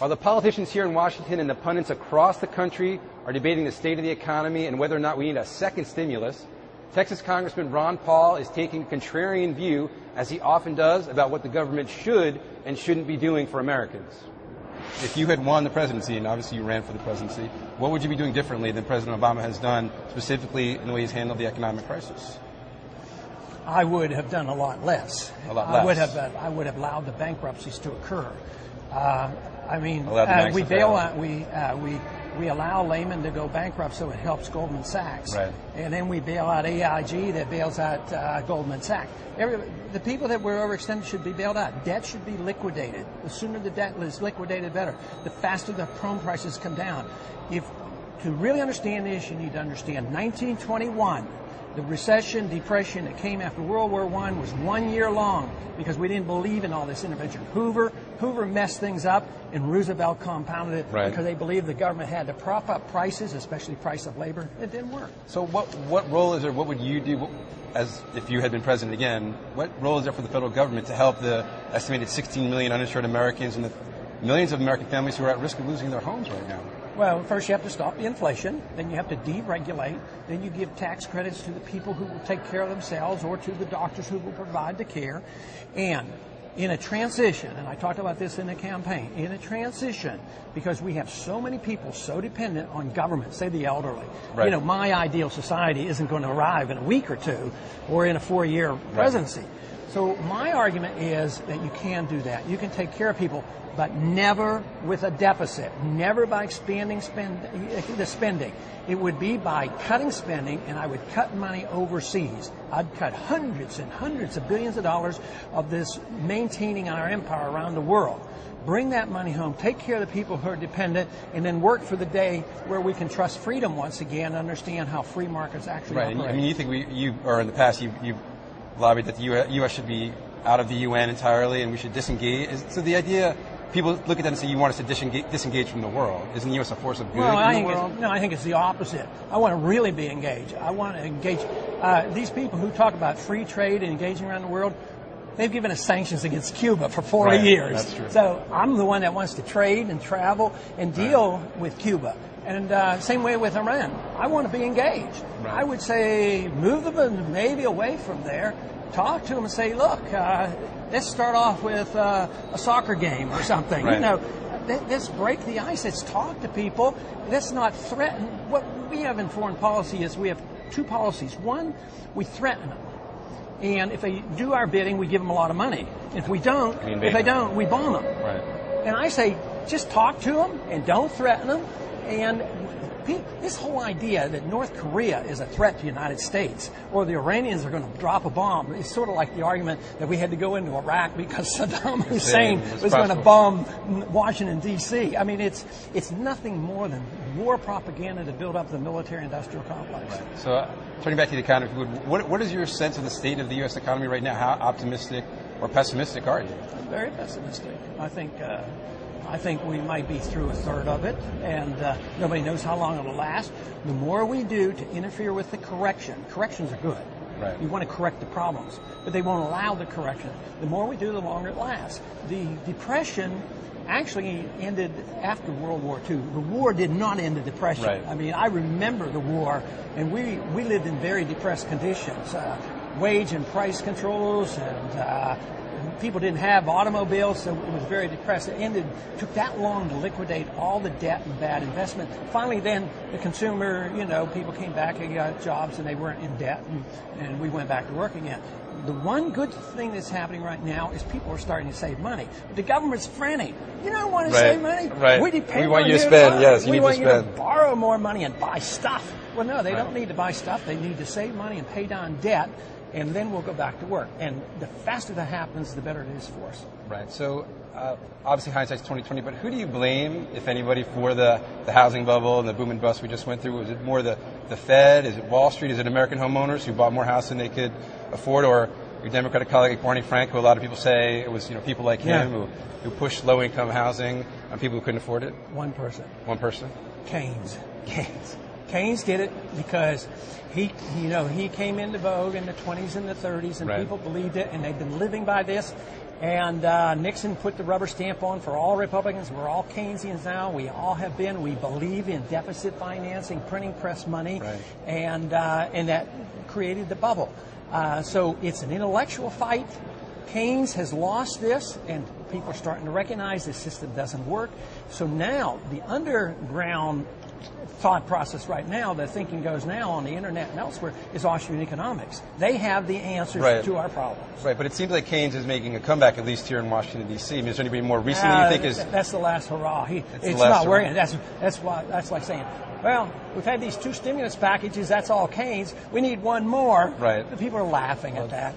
While the politicians here in Washington and the pundits across the country are debating the state of the economy and whether or not we need a second stimulus, Texas Congressman Ron Paul is taking a contrarian view, as he often does, about what the government should and shouldn't be doing for Americans. If you had won the presidency, and obviously you ran for the presidency, what would you be doing differently than President Obama has done, specifically in the way he's handled the economic crisis? I would have done a lot less. A lot less. I would have allowed the bankruptcies to occur. We allow Lehman to go bankrupt, so it helps Goldman Sachs. Right. And then we bail out AIG, that bails out Goldman Sachs. The people that were overextended should be bailed out. Debt should be liquidated. The sooner the debt is liquidated, better. The faster the home prices come down. To really understand this, you need to understand 1921. The recession, depression that came after World War I was 1 year long because we didn't believe in all this intervention. Hoover messed things up, and Roosevelt compounded it because they believed the government had to prop up prices, especially price of labor. It didn't work. So what role is there, what would you do as if you had been president again? What role is there for the federal government to help the estimated 16 million uninsured Americans and the millions of American families who are at risk of losing their homes right now? Well, first you have to stop the inflation, then you have to deregulate, then you give tax credits to the people who will take care of themselves or to the doctors who will provide the care. And in a transition, and I talked about this in the campaign, in a transition, because we have so many people so dependent on government, say the elderly. Right. You know, my ideal society isn't going to arrive in a week or two or in a 4-year presidency. Right. So my argument is that you can do that. You can take care of people, but never with a deficit, never by expanding the spending. It would be by cutting spending, and I would cut money overseas. I'd cut hundreds and hundreds of billions of dollars of this maintaining our empire around the world. Bring that money home, take care of the people who are dependent, and then work for the day where we can trust freedom once again and understand how free markets actually operate. I mean, you think or in the past, you've lobbied that the U.S. should be out of the UN entirely and we should disengage. So the idea, people look at that and say, you want us to disengage from the world. Isn't the U.S. a force of good in the world? I think it's the opposite. I want to really be engaged. I want to engage. These people who talk about free trade and engaging around the world, they've given us sanctions against Cuba for 40 years. That's true. So I'm the one that wants to trade and travel and deal with Cuba. And same way with Iran. I want to be engaged. Right. I would say move the Navy away from there. Talk to them and say, look, let's start off with a soccer game or something. Right. You know, let's break the ice. Let's talk to people. Let's not threaten. What we have in foreign policy is we have two policies. One, we threaten them. And if they do our bidding, we give them a lot of money. If they don't, we bomb them. Right. And I say, just talk to them and don't threaten them. And this whole idea that North Korea is a threat to the United States or the Iranians are going to drop a bomb is sort of like the argument that we had to go into Iraq because Saddam Hussein was going to bomb Washington, D.C. I mean, it's nothing more than war propaganda to build up the military-industrial complex. Right. So turning back to the economy, what is your sense of the state of the U.S. economy right now? How optimistic or pessimistic are you? I'm very pessimistic. I think we might be through a third of it, and nobody knows how long it'll last. The more we do to interfere with the corrections are good. Right. You want to correct the problems, but they won't allow the correction. The more we do, the longer it lasts. The Depression actually ended after World War II. The war did not end the Depression. Right. I mean, I remember the war, and we lived in very depressed conditions. Wage and price controls, and people didn't have automobiles, so it was very depressed. It took that long to liquidate all the debt and bad investment. Finally, then the consumer, people came back and got jobs and they weren't in debt, and we went back to work again. The one good thing that's happening right now is people are starting to save money. But the government's frantic. You don't want to save money? Right. We depend want on you to spend. Yes, you we need want to spend. You to borrow more money and buy stuff. Well, no, they don't need to buy stuff. They need to save money and pay down debt, and then we'll go back to work. And the faster that happens, the better it is for us. Right. So obviously hindsight's 20/20, but who do you blame, if anybody, for the housing bubble and the boom and bust we just went through? Was it more the Fed? Is it Wall Street? Is it American homeowners who bought more house than they could afford? Or your Democratic colleague Barney Frank, who a lot of people say it was people like him who pushed low-income housing on people who couldn't afford it? One person. One person? Keynes. Keynes did it because he came into vogue in the 20s and the 30s, and people believed it, and they've been living by this. And Nixon put the rubber stamp on for all Republicans. We're all Keynesians now. We all have been. We believe in deficit financing, printing press money, right. and that created the bubble. So it's an intellectual fight. Keynes has lost this, and people are starting to recognize this system doesn't work. So now the underground thought process right now, the thinking goes now on the internet and elsewhere, is Austrian economics. They have the answers right. to our problems. Right, but it seems like Keynes is making a comeback, at least here in Washington, D.C. I mean, is there anybody more recently you think is... That's the last hurrah. It's not working. That's like saying, well, we've had these 2 stimulus packages, that's all Keynes. We need one more. Right. The people are laughing at that.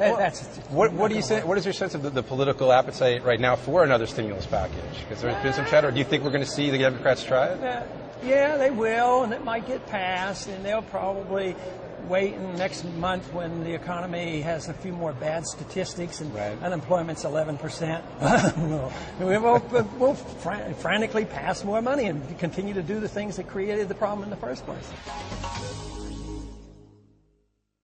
What do you say? What is your sense of the political appetite right now for another stimulus package? Because there's been some chatter. Do you think we're going to see the Democrats try it? Yeah, they will, and it might get passed, and they'll probably wait in next month when the economy has a few more bad statistics and right. unemployment's 11%. We'll frantically pass more money and continue to do the things that created the problem in the first place.